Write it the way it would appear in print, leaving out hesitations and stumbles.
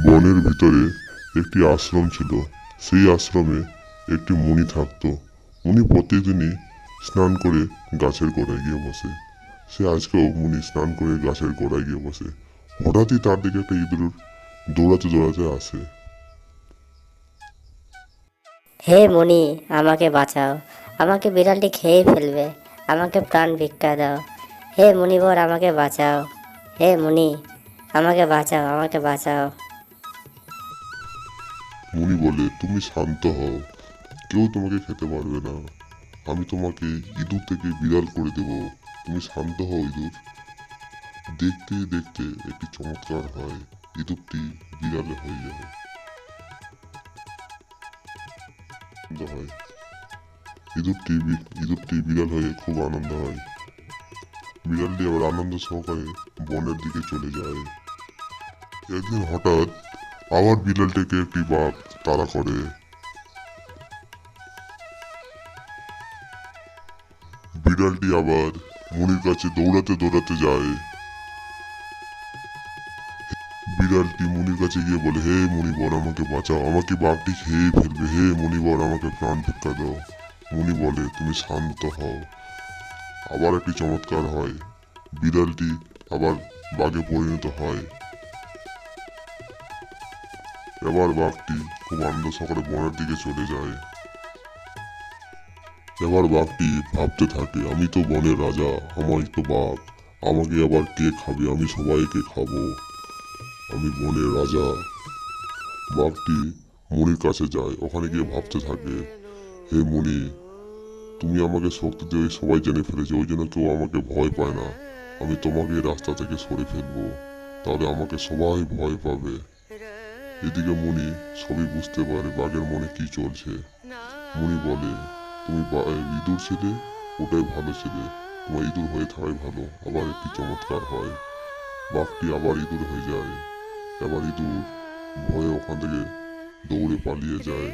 বনের ভিতরে একটি আশ্রম ছিল। সেই আশ্রমে একটি মুনি থাকতো। উনি প্রতিদিনই স্নান করে গাছের গোড়ায় গিয়ে বসে। সে আজকেও মুনি স্নান করে গাছের গোড়ায় গিয়ে বসে। হঠাৎই তার দিকে একটা ইঁদুর দৌড়াতে দৌড়াতে আসে। হে মুনি, আমাকে বাঁচাও, আমাকে বিড়ালটি খেয়ে ফেলবে, আমাকে প্রাণ ভিক্ষা দাও। হে মুনিবর, আমাকে বাঁচাও। হে মুনি, আমাকে বাঁচাও, আমাকে বাঁচাও। মুনি বলে, তুমি শান্ত হও, কেউ তোমাকে খেতে পারবে না। আমি তোমাকে ইঁদুর থেকে বিড়াল করে দেব। তুমি শান্ত হও ইঁদুর। দেখতে দেখতে একটি চমৎকার হয়। ইঁদুরটি বিড়ালে হয়ে যায়। আনন্দ হয়। ইঁদুরটি বিড়াল হয়ে খুব আনন্দ হয়। বিড়ালটি আবার আনন্দ সহকারে বনের দিকে চলে যায়। একদিন হঠাৎ আবার বিড়ালটিকে একটি বাঘ তাড়া করে। বিড়ালটি আবার মুনির কাছে দৌড়াতে দৌড়াতে যায়। বিড়ালটি মুনির কাছে গিয়ে বলে, হে মুনিবর, আমাকে বাঁচাও, আমাকে বাঘটি খেয়ে ফেলবে। হে মুনিবর, আমাকে প্রাণ ভিক্ষা দাও। মুনি বলে, তুমি শান্ত হও। আবার একটি চমৎকার হয়। বিড়ালটি আবার বাঘে পরিণত হয়। এবার বাঘটি খুব আনন্দ সহকারে বনের দিকে চলে যায়। এবার বাঘটি ভাবতে থাকে, আমি তো বনের রাজা, আমারই তো বাঘ, আমাকে আবার কে খাবে? আমি সবাইকে খাবো, আমি বনের রাজা। বাঘটি মুনির কাছে যায়, ওখানে গিয়ে ভাবতে থাকে, হে মুনি, তুমি আমাকে শক্তি দিয়ে সবাই জেনে ফেলেছে, ওই জন্য কেউ আমাকে ভয় পায় না। আমি তোমাকে রাস্তা থেকে সরে ফেলবো, তাহলে আমাকে সবাই ভয় পাবে। এদিকে মুনি সবই বুঝতে পারে বাঘের মনে কি চলছে। মুনি বলে, তুমি ইঁদুর ছিলে, ওটাই ভালো ছিলে, তোমার ইঁদুর হয়ে থাকাই ভালো। আবার একটি চমৎকার হয়। বাঘটি আবার ইঁদুর হয়ে যায়। এবার ইঁদুর ভয়ে ওখান থেকে দৌড়ে পালিয়ে যায়।